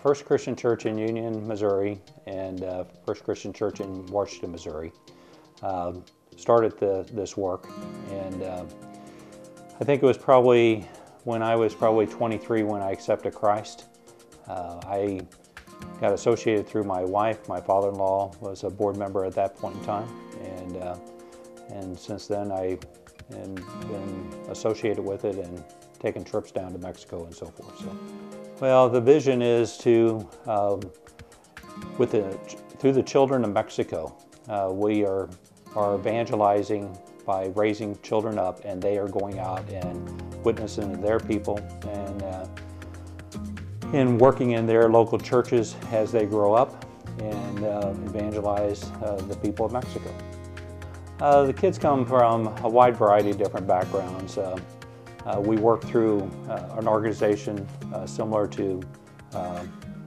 First Christian Church in Union, Missouri, and First Christian Church in Washington, Missouri. Started this work, and I think it was probably when I was probably 23 when I accepted Christ. I got associated through my wife. My father-in-law was a board member at that point in time, and since then I've been associated with it and taken trips down to Mexico and so forth. So, well, the vision is to, through the children of Mexico, we are evangelizing by raising children up, and they are going out and witnessing to their people and working in their local churches as they grow up and evangelize the people of Mexico. The kids come from a wide variety of different backgrounds. We work through an organization similar to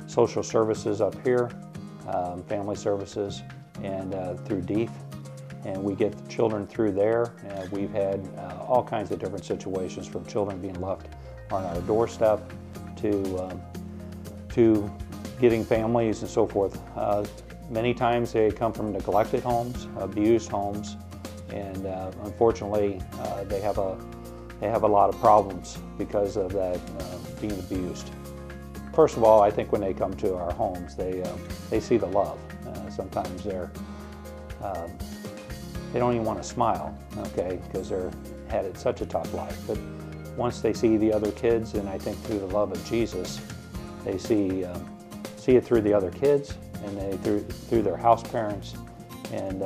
social services up here, family services, and through DEEF. And we get the children through there. We've had all kinds of different situations, from children being left on our doorstep to getting families and so forth. Many times they come from neglected homes, abused homes, and unfortunately they have a lot of problems because of that being abused. First of all, I think when they come to our homes, they see the love. Sometimes they don't even want to smile, okay, because they're had it such a tough life. But once they see the other kids, and I think through the love of Jesus, they see it through the other kids, and through their house parents, and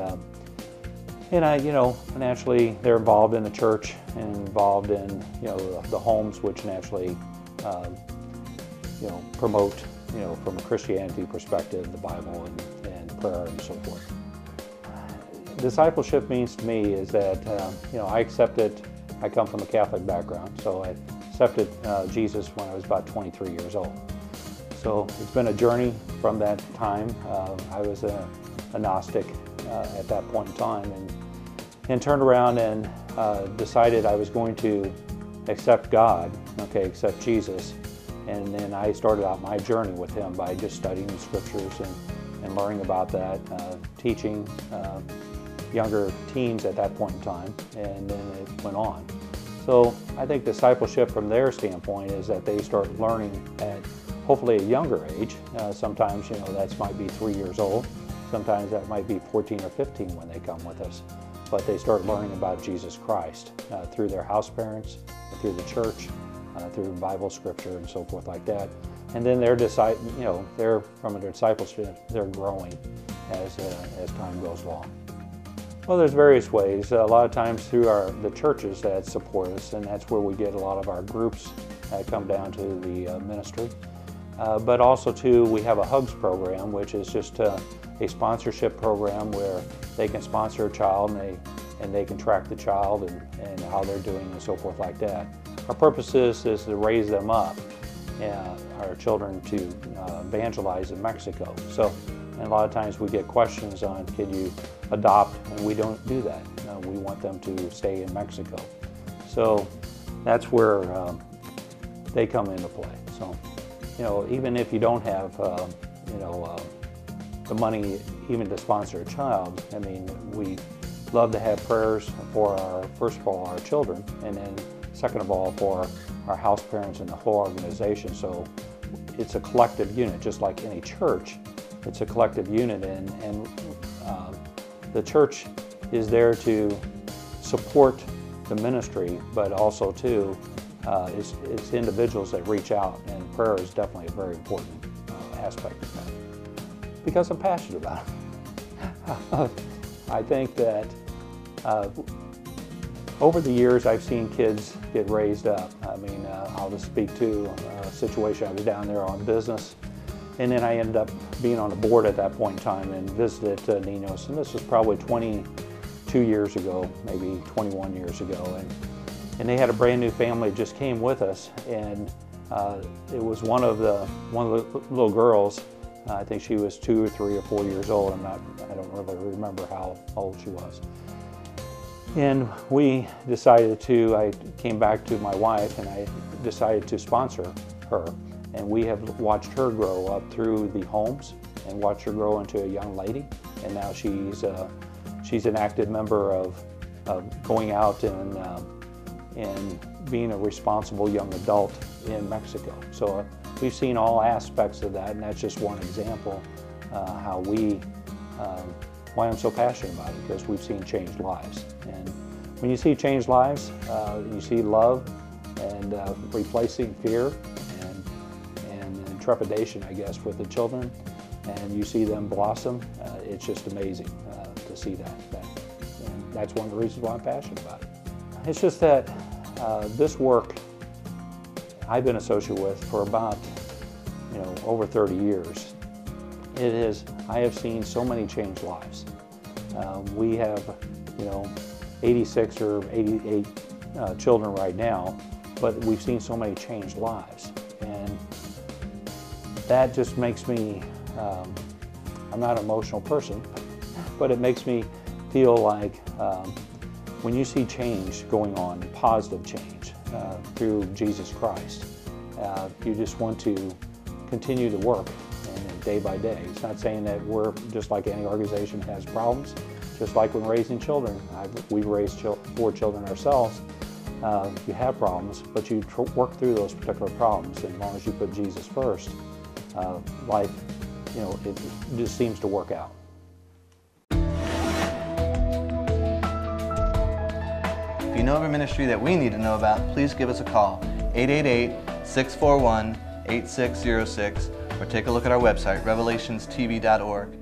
naturally they're involved in the church and involved in the homes, which naturally promote from a Christianity perspective the Bible and prayer and so forth. Discipleship means to me is that I accepted. I come from a Catholic background, so I accepted Jesus when I was about 23 years old. So it's been a journey from that time. I was a Gnostic at that point in time, and turned around and decided I was going to accept God, accept Jesus, and then I started out my journey with Him by just studying the Scriptures and learning about that, teaching younger teens at that point in time, and then it went on. So I think discipleship from their standpoint is that they start learning at hopefully a younger age. Sometimes that might be 3 years old. Sometimes that might be 14 or 15 when they come with us. But they start learning about Jesus Christ through their house parents, through the church, through Bible scripture and so forth like that. And then they're from a discipleship, they're growing as time goes along. Well, there's various ways. A lot of times through the churches that support us, and that's where we get a lot of our groups that come down to the ministry. But also too, we have a HUGS program, which is just a sponsorship program where they can sponsor a child and they can track the child and how they're doing and so forth like that. Our purpose is to raise them up, our children, to evangelize in Mexico. So, and a lot of times we get questions on, can you adopt? And we don't do that. We want them to stay in Mexico. So that's where they come into play. So, even if you don't have, the money even to sponsor a child, I mean, we love to have prayers for first of all, our children, and then second of all, for our house parents and the whole organization. So it's a collective unit, just like any church. It's a collective unit, and the church is there to support the ministry, but also too, it's individuals that reach out, and prayer is definitely a very important aspect of that. Because I'm passionate about it. I think that over the years I've seen kids get raised up. I mean, I'll just speak to a situation. I was down there on business, and then I ended up being on a board at that point in time and visited Ninos, and this was probably 22 years ago, maybe 21 years ago, and they had a brand new family that just came with us, and it was one of the little girls. I think she was 2 or 3 or 4 years old. I don't really remember how old she was. And we decided I came back to my wife, and I decided to sponsor her And we have watched her grow up through the homes and watched her grow into a young lady. And now she's an active member of going out and being a responsible young adult in Mexico. So we've seen all aspects of that, and that's just one example why I'm so passionate about it, because we've seen changed lives. And when you see changed lives, you see love and replacing fear and trepidation, I guess, with the children, and you see them blossom. It's just amazing to see that. And that's one of the reasons why I'm passionate about it. It's just that this work I've been associated with for about over 30 years. I have seen so many changed lives. We have 86 or 88 children right now, but we've seen so many changed lives, and that just makes me, I'm not an emotional person, but it makes me feel like when you see change going on, positive change through Jesus Christ, you just want to continue to work and day by day. It's not saying that we're just like any organization has problems, just like when raising children. We've raised 4 children ourselves. You have problems, but you work through those particular problems, and as long as you put Jesus first, life, it just seems to work out. If you know of a ministry that we need to know about, please give us a call, 888-641-8606, or take a look at our website, revelationstv.org.